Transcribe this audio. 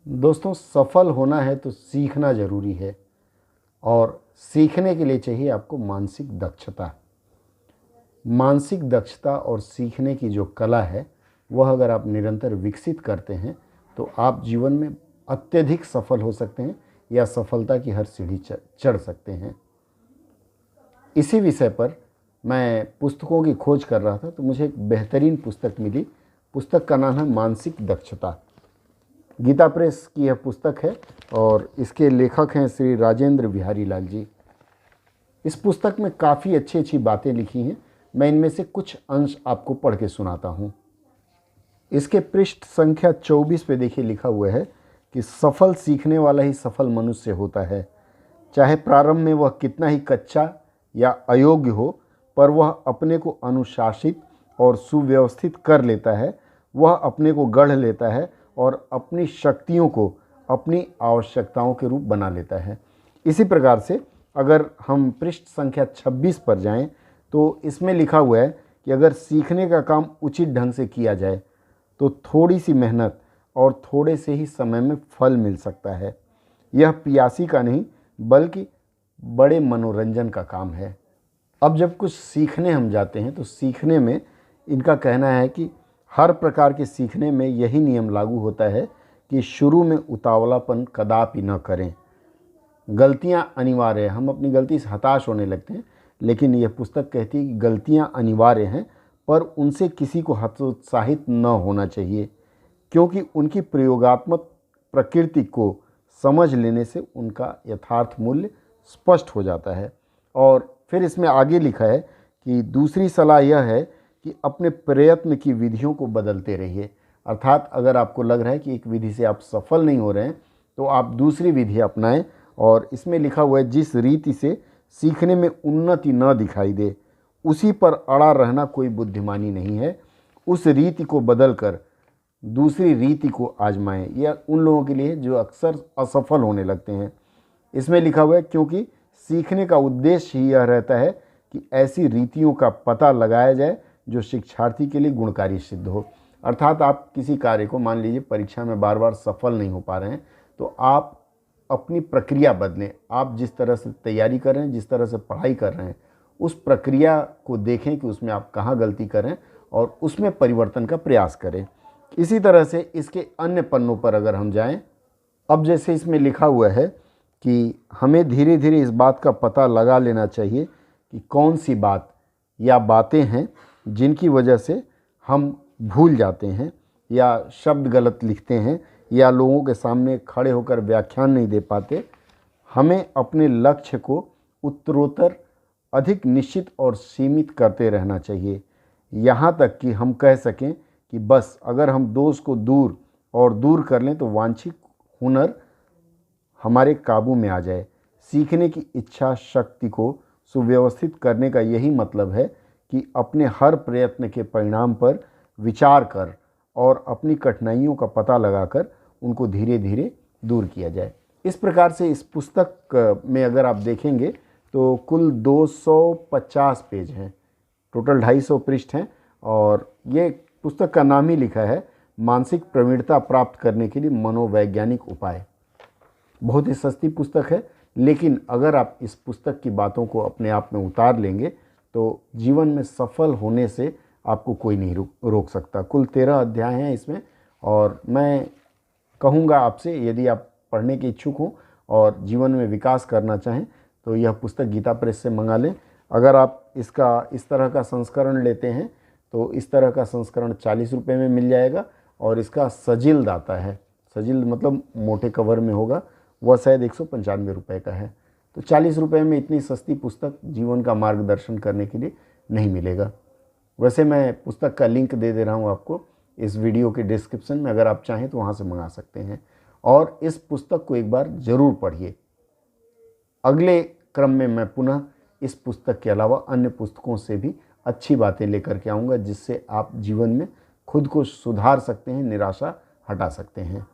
दोस्तों, सफल होना है तो सीखना ज़रूरी है और सीखने के लिए चाहिए आपको मानसिक दक्षता। मानसिक दक्षता और सीखने की जो कला है वह अगर आप निरंतर विकसित करते हैं तो आप जीवन में अत्यधिक सफल हो सकते हैं या सफलता की हर सीढ़ी चढ़ सकते हैं। इसी विषय पर मैं पुस्तकों की खोज कर रहा था तो मुझे एक बेहतरीन पुस्तक मिली। पुस्तक का नाम है मानसिक दक्षता। गीता प्रेस की यह पुस्तक है और इसके लेखक हैं श्री राजेंद्र बिहारी लाल जी। इस पुस्तक में काफ़ी अच्छी अच्छी बातें लिखी हैं। मैं इनमें से कुछ अंश आपको पढ़ के सुनाता हूँ। इसके पृष्ठ संख्या 24 पे देखिए लिखा हुआ है कि सफल सीखने वाला ही सफल मनुष्य होता है। चाहे प्रारंभ में वह कितना ही कच्चा या अयोग्य हो, पर वह अपने को अनुशासित और सुव्यवस्थित कर लेता है। वह अपने को गढ़ लेता है और अपनी शक्तियों को अपनी आवश्यकताओं के रूप बना लेता है। इसी प्रकार से अगर हम पृष्ठ संख्या 26 पर जाएं तो इसमें लिखा हुआ है कि अगर सीखने का काम उचित ढंग से किया जाए तो थोड़ी सी मेहनत और थोड़े से ही समय में फल मिल सकता है। यह पियासी का नहीं बल्कि बड़े मनोरंजन का काम है। अब जब कुछ सीखने हम जाते हैं तो सीखने में इनका कहना है कि हर प्रकार के सीखने में यही नियम लागू होता है कि शुरू में उतावलापन कदापि न करें। गलतियां अनिवार्य है, हम अपनी गलती से हताश होने लगते हैं, लेकिन यह पुस्तक कहती है कि गलतियां अनिवार्य हैं पर उनसे किसी को हतोत्साहित न होना चाहिए, क्योंकि उनकी प्रयोगात्मक प्रकृति को समझ लेने से उनका यथार्थ मूल्य स्पष्ट हो जाता है। और फिर इसमें आगे लिखा है कि दूसरी सलाह यह है कि अपने प्रयत्न की विधियों को बदलते रहिए। अर्थात अगर आपको लग रहा है कि एक विधि से आप सफल नहीं हो रहे हैं तो आप दूसरी विधि अपनाएं। और इसमें लिखा हुआ है जिस रीति से सीखने में उन्नति न दिखाई दे उसी पर अड़ा रहना कोई बुद्धिमानी नहीं है। उस रीति को बदलकर दूसरी रीति को आजमाएं। यह उन लोगों के लिए जो अक्सर असफल होने लगते हैं। इसमें लिखा हुआ है क्योंकि सीखने का उद्देश्य ही यह रहता है कि ऐसी रीतियों का पता लगाया जाए जो शिक्षार्थी के लिए गुणकारी सिद्ध हो। अर्थात आप किसी कार्य को, मान लीजिए परीक्षा में बार बार सफल नहीं हो पा रहे हैं, तो आप अपनी प्रक्रिया बदलें। आप जिस तरह से तैयारी कर रहे हैं, जिस तरह से पढ़ाई कर रहे हैं, उस प्रक्रिया को देखें कि उसमें आप कहाँ गलती करें और उसमें परिवर्तन का प्रयास करें। इसी तरह से इसके अन्य पन्नों पर अगर हम जाएं, अब जैसे इसमें लिखा हुआ है कि हमें धीरे धीरे इस बात का पता लगा लेना चाहिए कि कौन सी बात या बातें हैं जिनकी वजह से हम भूल जाते हैं या शब्द गलत लिखते हैं या लोगों के सामने खड़े होकर व्याख्यान नहीं दे पाते। हमें अपने लक्ष्य को उत्तरोत्तर अधिक निश्चित और सीमित करते रहना चाहिए, यहाँ तक कि हम कह सकें कि बस अगर हम दोष को दूर कर लें तो वांछित हुनर हमारे काबू में आ जाए। सीखने की इच्छा शक्ति को सुव्यवस्थित करने का यही मतलब है कि अपने हर प्रयत्न के परिणाम पर विचार कर और अपनी कठिनाइयों का पता लगाकर उनको धीरे धीरे दूर किया जाए। इस प्रकार से इस पुस्तक में अगर आप देखेंगे तो कुल 250 पेज हैं, टोटल 250 पृष्ठ हैं। और ये पुस्तक का नाम ही लिखा है मानसिक प्रवीणता प्राप्त करने के लिए मनोवैज्ञानिक उपाय। बहुत ही सस्ती पुस्तक है, लेकिन अगर आप इस पुस्तक की बातों को अपने आप में उतार लेंगे तो जीवन में सफल होने से आपको कोई नहीं रोक सकता। कुल 13 अध्याय हैं इसमें और मैं कहूँगा आपसे, यदि आप पढ़ने के इच्छुक हों और जीवन में विकास करना चाहें तो यह पुस्तक गीता प्रेस से मंगा लें। अगर आप इसका इस तरह का संस्करण लेते हैं तो इस तरह का संस्करण 40 रुपये में मिल जाएगा और इसका सजिल्द आता है, सजिल्द मतलब मोटे कवर में होगा, वह शायद 195 रुपये का है। तो 40 रुपये में इतनी सस्ती पुस्तक जीवन का मार्गदर्शन करने के लिए नहीं मिलेगा। वैसे मैं पुस्तक का लिंक दे रहा हूँ आपको इस वीडियो के डिस्क्रिप्शन में, अगर आप चाहें तो वहाँ से मंगा सकते हैं। और इस पुस्तक को एक बार ज़रूर पढ़िए। अगले क्रम में मैं पुनः इस पुस्तक के अलावा अन्य पुस्तकों से भी अच्छी बातें लेकर के आऊँगा, जिससे आप जीवन में खुद को सुधार सकते हैं, निराशा हटा सकते हैं।